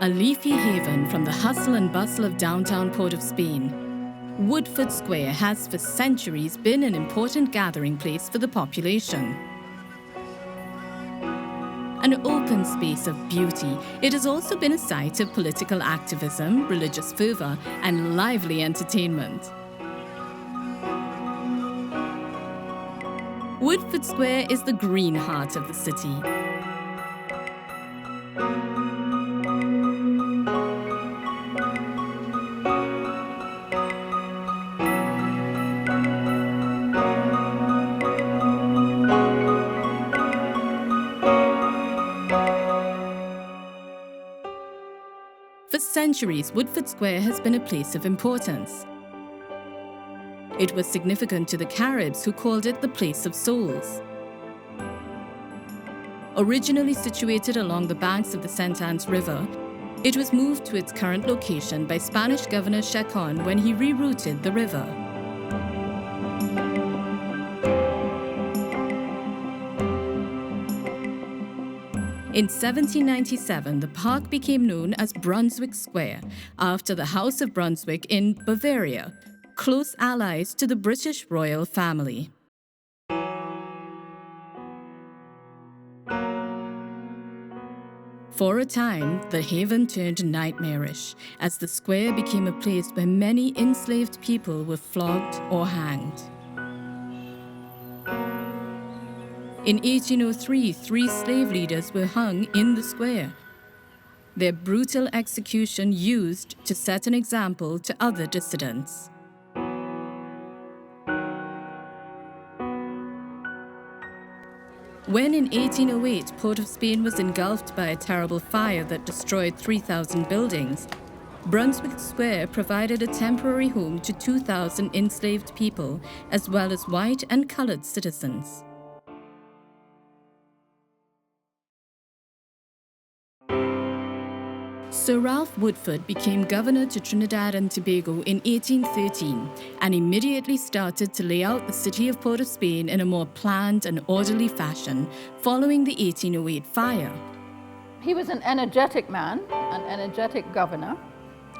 A leafy haven from the hustle and bustle of downtown Port of Spain, Woodford Square has for centuries been an important gathering place for the population. An open space of beauty, it has also been a site of political activism, religious fervour, and lively entertainment. Woodford Square is the green heart of the city. For centuries, Woodford Square has been a place of importance. It was significant to the Caribs, who called it the Place of Souls. Originally situated along the banks of the St. Anne's River, it was moved to its current location by Spanish Governor Chacon when he rerouted the river. In 1797, the park became known as Brunswick Square, after the House of Brunswick in Bavaria, close allies to the British royal family. For a time, the haven turned nightmarish, as the square became a place where many enslaved people were flogged or hanged. In 1803, 3 slave leaders were hung in the square, their brutal execution used to set an example to other dissidents. When in 1808, Port of Spain was engulfed by a terrible fire that destroyed 3,000 buildings, Brunswick Square provided a temporary home to 2,000 enslaved people, as well as white and colored citizens. Sir Ralph Woodford became governor to Trinidad and Tobago in 1813 and immediately started to lay out the city of Port of Spain in a more planned and orderly fashion following the 1808 fire. He was an energetic man, an energetic governor.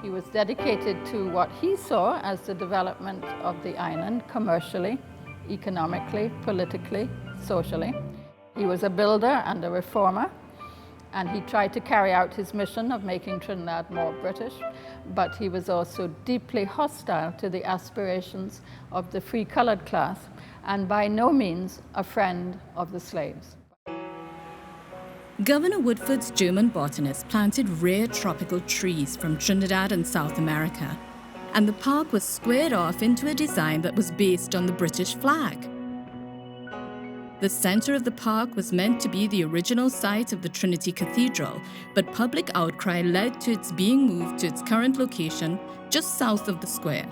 He was dedicated to what he saw as the development of the island commercially, economically, politically, socially. He was a builder and a reformer, and he tried to carry out his mission of making Trinidad more British, but he was also deeply hostile to the aspirations of the free colored class, and by no means a friend of the slaves. Governor Woodford's German botanists planted rare tropical trees from Trinidad and South America, and the park was squared off into a design that was based on the British flag. The center of the park was meant to be the original site of the Trinity Cathedral, but public outcry led to its being moved to its current location just south of the square.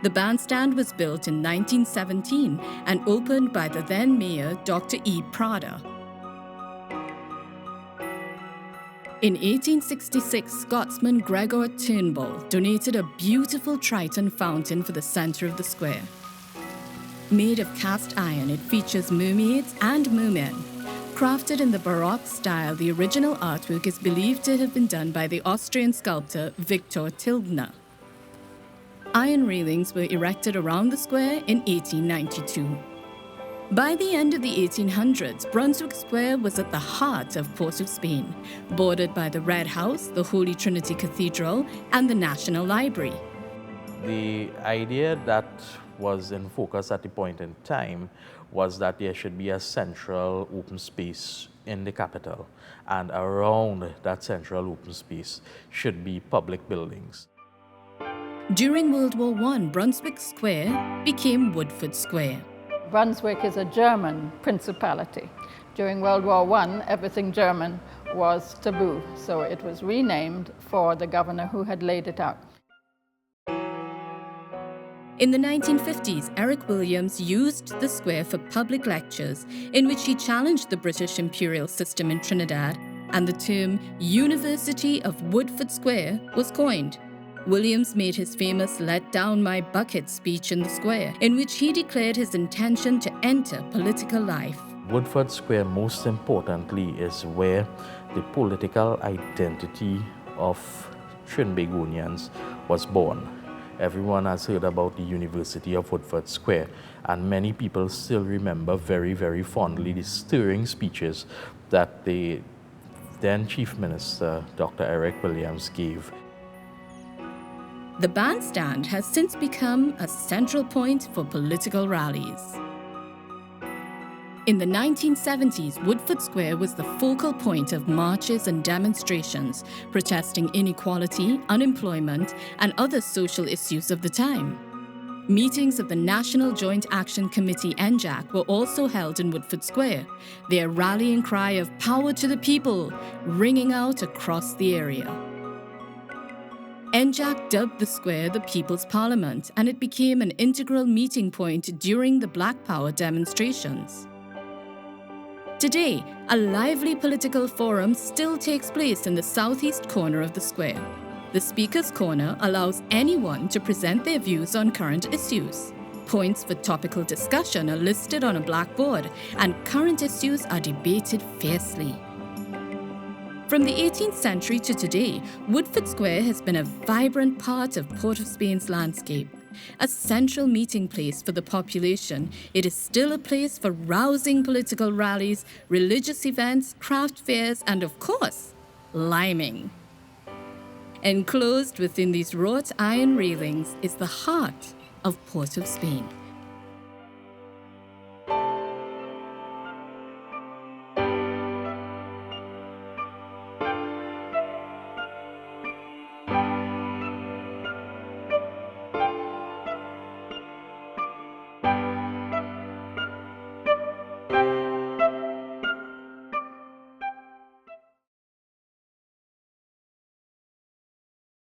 The bandstand was built in 1917 and opened by the then mayor, Dr. E. Prada. In 1866, Scotsman Gregor Turnbull donated a beautiful Triton fountain for the center of the square. Made of cast iron, it features mermaids and mermen. Crafted in the Baroque style, the original artwork is believed to have been done by the Austrian sculptor Victor Tilgner. Iron railings were erected around the square in 1892. By the end of the 1800s, Brunswick Square was at the heart of Port of Spain, bordered by the Red House, the Holy Trinity Cathedral, and the National Library. The idea that was in focus at the point in time was that there should be a central open space in the capital, and around that central open space should be public buildings. During World War I, Brunswick Square became Woodford Square. Brunswick is a German principality. During World War I, everything German was taboo, so it was renamed for the governor who had laid it out. In the 1950s, Eric Williams used the square for public lectures in which he challenged the British imperial system in Trinidad, and the term University of Woodford Square was coined. Williams made his famous "Let Down My Bucket" speech in the square, in which he declared his intention to enter political life. Woodford Square, most importantly, is where the political identity of Trinbagonians was born. Everyone has heard about the University of Woodford Square, and many people still remember very, very fondly the stirring speeches that the then Chief Minister, Dr. Eric Williams, gave. The bandstand has since become a central point for political rallies. In the 1970s, Woodford Square was the focal point of marches and demonstrations protesting inequality, unemployment, and other social issues of the time. Meetings of the National Joint Action Committee NJAC were also held in Woodford Square, their rallying cry of "Power to the people" ringing out across the area. NJAC dubbed the square the People's Parliament, and it became an integral meeting point during the Black Power demonstrations. Today, a lively political forum still takes place in the southeast corner of the square. The Speaker's Corner allows anyone to present their views on current issues. Points for topical discussion are listed on a blackboard, and current issues are debated fiercely. From the 18th century to today, Woodford Square has been a vibrant part of Port of Spain's landscape. A central meeting place for the population, it is still a place for rousing political rallies, religious events, craft fairs, and of course, liming. Enclosed within these wrought iron railings is the heart of Port of Spain.